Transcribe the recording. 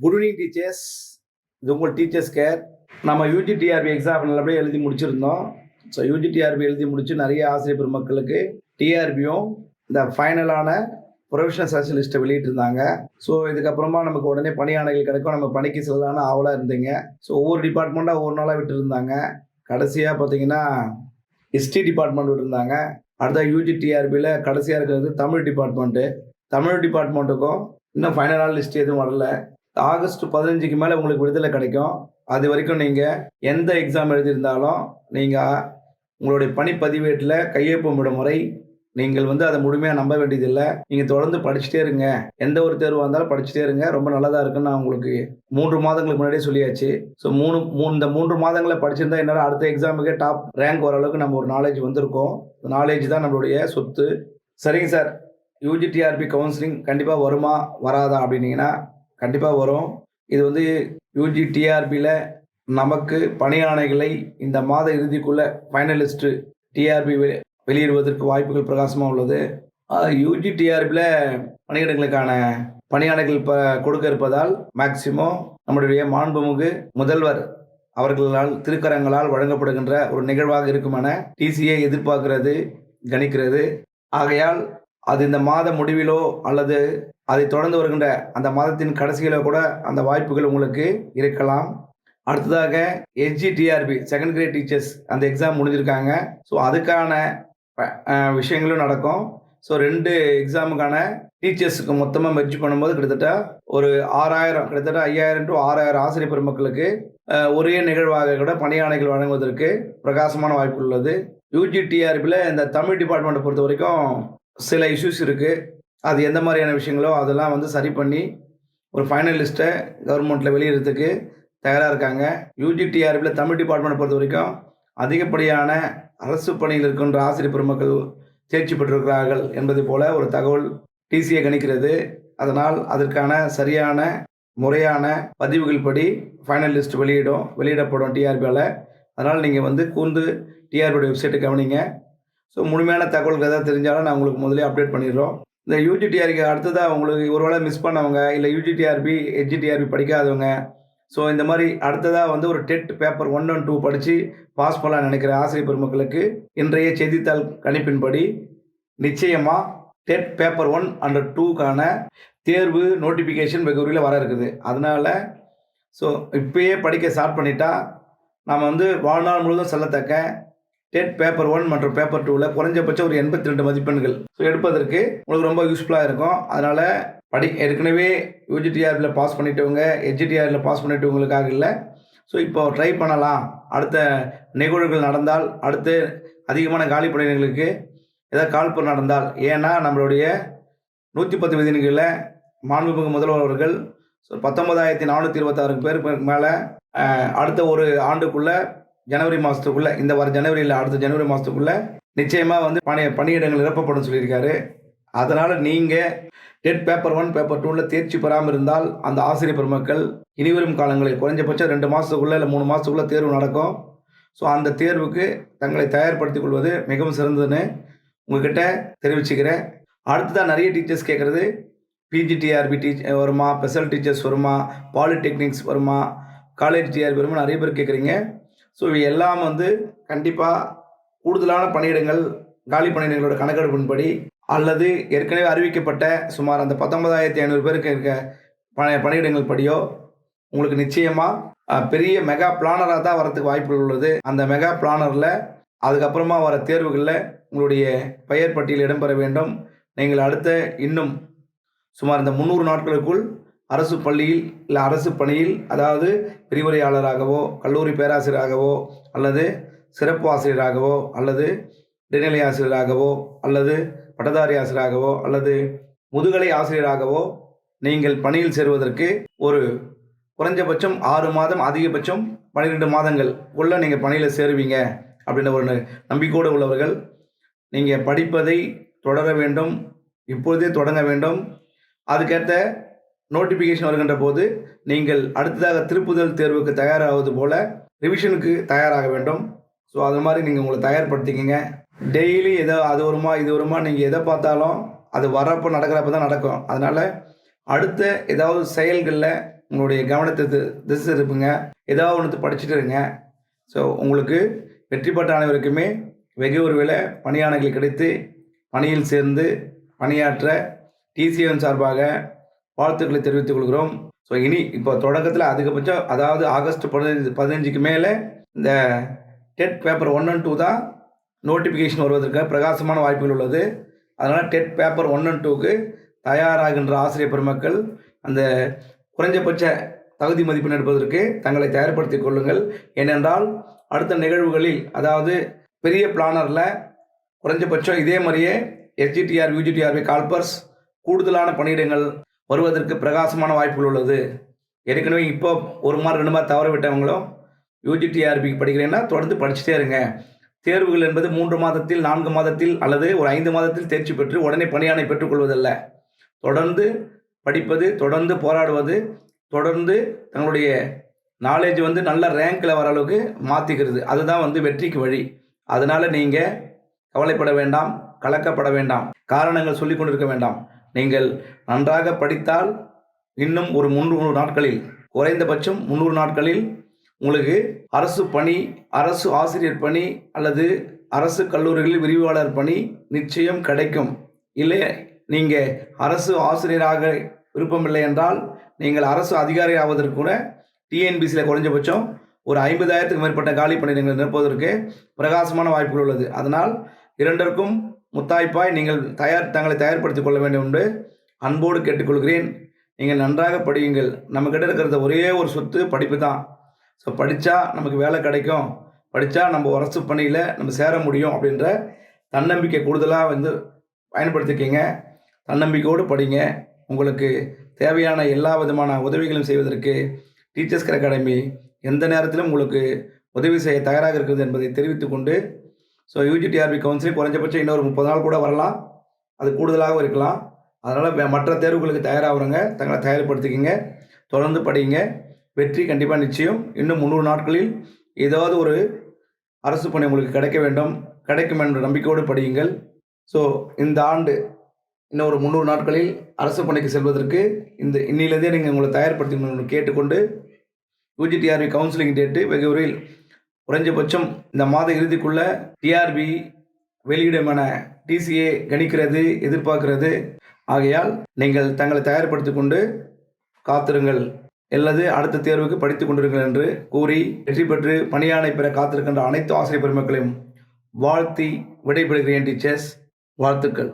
Good evening teachers. இது உங்கள் teachers care. நம்ம யூஜிடிஆர்பி எக்ஸாம் நல்லபடியாக எழுதி முடிச்சிருந்தோம். ஸோ யூஜிடிஆர்பி எழுதி முடிச்சு நிறைய ஆசிரியர் பெருமக்களுக்கு டிஆர்பியும் இந்த ஃபைனலான ப்ரொஃபஷனல் சர்ச் லிஸ்ட்டை வெளியிட்டிருந்தாங்க. ஸோ இதுக்கப்புறமா நமக்கு உடனே பணி ஆணைகள் கிடைக்கும், நம்ம பணிக்கு செல்லலான ஆவலாக இருந்தீங்க. ஸோ ஒவ்வொரு டிபார்ட்மெண்ட்டாக ஒவ்வொரு நாளாக விட்டுருந்தாங்க. கடைசியாக பார்த்தீங்கன்னா ஹிஸ்ட்ரி டிபார்ட்மெண்ட் விட்டுருந்தாங்க. அடுத்த யூஜிடிஆர்பியில் கடைசியாக இருக்கிறது தமிழ் டிபார்ட்மெண்ட்டு. தமிழ் டிபார்ட்மெண்ட்டுக்கும் இன்னும் ஃபைனலான லிஸ்ட் எதுவும் வரல. ஆகஸ்ட் 15க்கு மேலே உங்களுக்கு விடுதலை கிடைக்கும். அது வரைக்கும் நீங்கள் எந்த எக்ஸாம் எழுதியிருந்தாலும் நீங்கள் உங்களுடைய பணிப்பதிவேட்டில் கையொப்பமிடும் முறை நீங்கள் அதை முழுமையாக நம்ப வேண்டியதில்லை. நீங்கள் தொடர்ந்து படிச்சுட்டே இருங்க. எந்த ஒரு தேர்வாக இருந்தாலும் படிச்சுட்டே இருங்க, ரொம்ப நல்லதாக இருக்குன்னு நான் உங்களுக்கு 3 மாதங்களுக்கு முன்னாடியே சொல்லியாச்சு. ஸோ இந்த 3 மாதங்களை படிச்சிருந்தா என்னால் அடுத்த எக்ஸாமுக்கே டாப் ரேங்க் வர அளவுக்கு நம்ம ஒரு நாலேஜ் வந்திருக்கோம். நாலேஜ் தான் நம்மளுடைய சொத்து. சரிங்க சார், யூஜிடிஆர்பி கவுன்சிலிங் கண்டிப்பாக வருமா வராதா அப்படின்னீங்கன்னா கண்டிப்பாக வரும். இது யூஜிடிஆர்பியில் நமக்கு பணி ஆணைகளை இந்த மாத இறுதிக்குள்ளே ஃபைனலிஸ்ட்டு டிஆர்பி வெளியிடுவதற்கு வாய்ப்புகள் பிரகாசமாக உள்ளது. யூஜிடிஆர்பியில் பணியிடங்களுக்கான பணியாணைகள் கொடுக்க இருப்பதால் மேக்சிமம் நம்முடைய மாண்புமிகு முதல்வர் அவர்களால் திருக்கரங்களால் வழங்கப்படுகின்ற ஒரு நிகழ்வாக இருக்கும் என டிசிஏ எதிர்பார்க்கிறது, கணிக்கிறது. ஆகையால் அது இந்த மாத முடிவிலோ அல்லது அதை தொடர்ந்து வருகின்ற அந்த மாதத்தின் கடைசியிலோ கூட அந்த வாய்ப்புகள் உங்களுக்கு இருக்கலாம். அடுத்ததாக எஸ்ஜிடிஆர்பி செகண்ட் கிரேட் டீச்சர்ஸ் அந்த எக்ஸாம் முடிஞ்சிருக்காங்க. ஸோ அதுக்கான விஷயங்களும் நடக்கும். ஸோ 2 எக்ஸாமுக்கான டீச்சர்ஸுக்கு மொத்தமாக மெர்ஜ் பண்ணும்போது கிட்டத்தட்ட ஒரு 6000, கிட்டத்தட்ட 5000 to 6000 ஆசிரியர் பெருமக்களுக்கு ஒரே நிகழ்வாக கூட பணியாணைகள் வழங்குவதற்கு பிரகாசமான வாய்ப்பு உள்ளது. யூஜிடிஆர்பியில் இந்த தமிழ் டிபார்ட்மெண்ட்டை பொறுத்த வரைக்கும் சில இஷ்யூஸ் இருக்குது. அது எந்த மாதிரியான விஷயங்களோ அதெல்லாம் சரி பண்ணி ஒரு ஃபைனல் லிஸ்ட்டை கவர்மெண்ட்டில் வெளியிடறதுக்கு தயாராக இருக்காங்க. யூஜிடிஆர்பியில் தமிழ் டிபார்ட்மெண்ட்டை பொறுத்த வரைக்கும் அதிகப்படியான அரசு பணியில் இருக்கின்ற ஆசிரியர் பெருமக்கள் தேர்ச்சி பெற்றிருக்கிறார்கள் என்பதை போல ஒரு தகவல் டிசிஏ கணிக்கிறது. அதனால் அதற்கான சரியான முறையான பதிவுகள் படி ஃபைனல் லிஸ்ட் வெளியிடப்படும் டிஆர்பியால். அதனால் நீங்கள் கூர்ந்து டிஆர்பியோட வெப்சைட்டை கவனிங்க. ஸோ முழுமையான தகவல்கள் எதாவது தெரிஞ்சாலும் நான் உங்களுக்கு முதலே அப்டேட் பண்ணிடுறோம். இந்த யூஜிடிஆர்பிக்கு அடுத்ததாக உங்களுக்கு ஒருவேளை மிஸ் பண்ணவங்க, இல்லை யூஜிடிஆர்பி எஸ்ஜிடிஆர்பி படிக்காதவங்க, ஸோ இந்த மாதிரி அடுத்ததாக ஒரு டெட் பேப்பர் 1 and 2 படித்து பாஸ் பண்ணலாம் நினைக்கிற ஆசிரியர் பெருமக்களுக்கு இன்றைய செய்தித்தாள் கணிப்பின்படி நிச்சயமாக டெட் பேப்பர் 1 and 2க்கான தேர்வு நோட்டிஃபிகேஷன் வெகு விரைவில் வர இருக்குது. அதனால் ஸோ இப்போயே படிக்க ஸ்டார்ட் பண்ணிட்டா நம்ம வாழ்நாள் முழுவதும் செல்லத்தக்க டெட் பேப்பர் 1 மற்றும் பேப்பர் 2ல் குறைஞ்சபட்சம் ஒரு 82 மதிப்பெண்கள் ஸோ எடுப்பதற்கு உங்களுக்கு ரொம்ப யூஸ்ஃபுல்லாக இருக்கும். அதனால் ஏற்கனவே யூஜிடிஆர்பியில் பாஸ் பண்ணிட்டவங்க, எஸ்ஜிடிஆரில் பாஸ் பண்ணிட்டவங்களுக்காக இல்லை. ஸோ இப்போ ட்ரை பண்ணலாம். அடுத்த நிகழ்வுகள் நடந்தால், அடுத்து அதிகமான காலி பணியிடங்களுக்கு ஏதாவது கால்பர் நடந்தால், ஏன்னா நம்மளுடைய 110 விதிகளில் மாண்புமிகு முதல்வர் அவர்கள் 19,426 பேருக்கு மேலே அடுத்த ஒரு ஆண்டுக்குள்ளே ஜனவரி மாதத்துக்குள்ளே, இந்த வர ஜனவரியில் அடுத்த ஜனவரி மாதத்துக்குள்ளே நிச்சயமாக பணியிடங்கள் நிரப்பப்படும் சொல்லியிருக்காரு. அதனால் நீங்கள் டெட் பேப்பர் 1 பேப்பர் 2ல் தேர்ச்சி பெறாமல் இருந்தால் அந்த ஆசிரியர் பெருமக்கள் இனிவரும் காலங்களில் குறைஞ்சபட்சம் 2 மாதத்துக்குள்ளே இல்லை 3 மாதத்துக்குள்ளே தேர்வு நடக்கும். ஸோ அந்த தேர்வுக்கு தங்களை தயார்படுத்திக் கொள்வது மிகவும் சிறந்ததுன்னு உங்ககிட்ட தெரிவிச்சுக்கிறேன். அடுத்ததான் நிறைய டீச்சர்ஸ் கேட்குறது, பிஜிடிஆர்பி வருமா, ஸ்பெஷல் டீச்சர்ஸ் வருமா, பாலிடெக்னிக்ஸ் வருமா, காலேஜ் டிஆர்பி வருமா, நிறைய பேர் கேட்குறீங்க. ஸோ இவை எல்லாம் கண்டிப்பாக கூடுதலான பணியிடங்கள் காலி பணியிடங்களோட கணக்கெடுப்பின்படி அல்லது ஏற்கனவே அறிவிக்கப்பட்ட சுமார் அந்த 19,500 பேருக்கு இருக்க பணியிடங்கள் படியோ உங்களுக்கு நிச்சயமாக பெரிய மெகா பிளானராக தான் வரத்துக்கு வாய்ப்புகள் உள்ளது. அந்த மெகா பிளானரில் அதுக்கப்புறமா வர தேர்வுகளில் உங்களுடைய பெயர் பட்டியல் இடம்பெற வேண்டும். நீங்கள் அடுத்த இன்னும் சுமார் இந்த 300 நாட்களுக்குள் அரசு பள்ளியில் இல்லை அரசு பணியில், அதாவது விரிவுரையாளராகவோ, கல்லூரி பேராசிரியராகவோ, அல்லது சிறப்பு ஆசிரியராகவோ, அல்லது இடைநிலை ஆசிரியராகவோ, அல்லது பட்டதாரி ஆசிரியராகவோ, அல்லது முதுகலை ஆசிரியராகவோ நீங்கள் பணியில் சேருவதற்கு ஒரு குறைஞ்சபட்சம் 6 மாதம், அதிகபட்சம் 12 மாதங்கள் உள்ள நீங்கள் பணியில் சேருவீங்க அப்படின்ற ஒரு நம்பிக்கையோடு உள்ளவர்கள் நீங்கள் படிப்பதை தொடர வேண்டும், இப்பொழுதே தொடங்க வேண்டும். அதுக்கேற்ற நோட்டிஃபிகேஷன் வருகின்ற போது நீங்கள் அடுத்ததாக திருப்புதல் தேர்வுக்கு தயாராகுவது போல ரிவிஷனுக்கு தயாராக வேண்டும். ஸோ அது மாதிரி நீங்கள் உங்களை தயார்படுத்திக்கங்க. டெய்லி அது வருமா இது வருமா நீங்கள் எதை பார்த்தாலும் அது வரப்போ நடக்கிறப்ப தான் நடக்கும். அதனால் அடுத்த ஏதாவது செயல்களில் உங்களுடைய கவனத்தை திசை திருப்புங்க. ஏதாவது ஒன்று படிச்சுட்டு இருங்க. ஸோ உங்களுக்கு வெற்றி பெற்ற அனைவருக்குமே வெகு விரைவில் பணியாணைகள் கிடைத்து பணியில் சேர்ந்து பணியாற்ற டிசிஎம் சார்பாக வாழ்த்துக்களை தெரிவித்துக் கொள்கிறோம். ஸோ இனி இப்போ தொடக்கத்தில் அதிகபட்சம் அதாவது ஆகஸ்ட் 15 மேலே இந்த டெட் பேப்பர் 1 and 2 தான் நோட்டிஃபிகேஷன் வருவதற்கு பிரகாசமான வாய்ப்புகள் உள்ளது. அதனால் டெட் பேப்பர் 1 and 2க்கு தயாராகின்ற ஆசிரியர் பெருமக்கள் அந்த குறைஞ்சபட்ச தகுதி மதிப்பெண் எடுப்பதற்கு தங்களை தயார்படுத்திக் கொள்ளுங்கள். ஏனென்றால் அடுத்த நிகழ்வுகளில் அதாவது பெரிய பிளானரில் குறைஞ்சபட்சம் இதே மாதிரியே எஸ்ஜிடிஆர் யூஜிடிஆர்பி கால்பர்ஸ் கூடுதலான பணியிடங்கள் வருவதற்கு பிரகாசமான வாய்ப்புகள் உள்ளது. ஏற்கனவே இப்போ 1 மார்க் 2 மார்க் தவற விட்டவங்களும் யூஜிடிஆர்பிக்கு படிக்கிறீங்கன்னா தொடர்ந்து படிச்சுட்டே இருங்க. தேர்வுகள் என்பது 3 மாதத்தில் 4 மாதத்தில் அல்லது ஒரு 5 மாதத்தில் தேர்ச்சி பெற்று உடனே பணியாணை பெற்றுக்கொள்வதல்ல. தொடர்ந்து படிப்பது, தொடர்ந்து போராடுவது, தொடர்ந்து தங்களுடைய நாலேஜ் நல்ல ரேங்கில் வர அளவுக்கு மாற்றிக்கிறது. அதுதான் வெற்றிக்கு வழி. அதனால் நீங்கள் கவலைப்பட வேண்டாம், கலக்கப்பட வேண்டாம், காரணங்கள் சொல்லி கொண்டிருக்க வேண்டாம். நீங்கள் நன்றாக படித்தால் இன்னும் ஒரு 300 நாட்களில், குறைந்தபட்சம் 300 நாட்களில் உங்களுக்கு அரசு பணி, அரசு ஆசிரியர் பணி அல்லது அரசு கல்லூரிகளில் விரிவாளர் பணி நிச்சயம் கிடைக்கும். இல்லை நீங்கள் அரசு ஆசிரியராக விருப்பமில்லை என்றால் நீங்கள் அரசு அதிகாரி ஆவதற்கு கூட டிஎன்பிசியில் குறைஞ்சபட்சம் ஒரு 50,000க்கு மேற்பட்ட காலி பணியிடங்கள் நிரப்புவதற்கு பிரகாசமான வாய்ப்புகள் உள்ளது. அதனால் இரண்டிற்கும் முத்தாய்ப்பாய் நீங்கள் தங்களை தயார்படுத்திக் கொள்ள வேண்டும் என்று அன்போடு கேட்டுக்கொள்கிறேன். நீங்கள் நன்றாக படியுங்கள். நம்மக்கிட்ட இருக்கிறத ஒரே ஒரு சொத்து படிப்பு தான். ஸோ படித்தா நமக்கு வேலை கிடைக்கும், படித்தா நம்ம அரசு பணியில் நம்ம சேர முடியும் அப்படின்ற தன்னம்பிக்கை கூடுதலாக பயன்படுத்திக்கிங்க. தன்னம்பிக்கையோடு படிங்க. உங்களுக்கு தேவையான எல்லா விதமான உதவிகளும் செய்வதற்கு டீச்சர்ஸ் கேர் அகாடமி எந்த நேரத்திலும் உங்களுக்கு உதவி செய்ய தயாராக இருக்குது என்பதை தெரிவித்துக்கொண்டு, ஸோ யூஜிடிஆர்பி கவுன்சிலிங் குறைஞ்சபட்சம் இன்னொரு 30 நாள் கூட வரலாம், அது கூடுதலாகவும் இருக்கலாம். அதனால் மற்ற தேர்வுகளுக்கு தயாராகிறவங்க தங்களை தயார்படுத்திக்கிங்க. தொடர்ந்து படிங்க. வெற்றி கண்டிப்பாக நிச்சயம். இன்னும் 300 நாட்களில் ஏதாவது ஒரு அரசு பணி உங்களுக்கு கிடைக்கும் என்ற நம்பிக்கையோடு படியுங்கள். ஸோ இந்த ஆண்டு இன்னும் ஒரு 300 நாட்களில் அரசு பணிக்கு செல்வதற்கு இன்னிலேருந்தே நீங்கள் உங்களை தயார்படுத்திக்கணும்னு கேட்டுக்கொண்டு, யூஜிடிஆர்பி கவுன்சிலிங் டேட்டு வெகு விரைவில் குறைஞ்சபட்சம் இந்த மாத இறுதிக்குள்ள டிஆர்பி வெளியிடும் என டிசிஏ கணிக்கிறது, எதிர்பார்க்கிறது. ஆகையால் நீங்கள் தங்களை தயார்படுத்தி கொண்டு காத்திருங்கள், அல்லது அடுத்த தேர்வுக்கு படித்துக் கொண்டிருங்கள் என்று கூறி வெற்றி பெற்று பணியாணை பெற காத்திருக்கின்ற அனைத்து ஆசிரியர் பெருமக்களையும் வாழ்த்தி விடைபெறுகிறேன். டீச்சர்ஸ், வாழ்த்துக்கள்.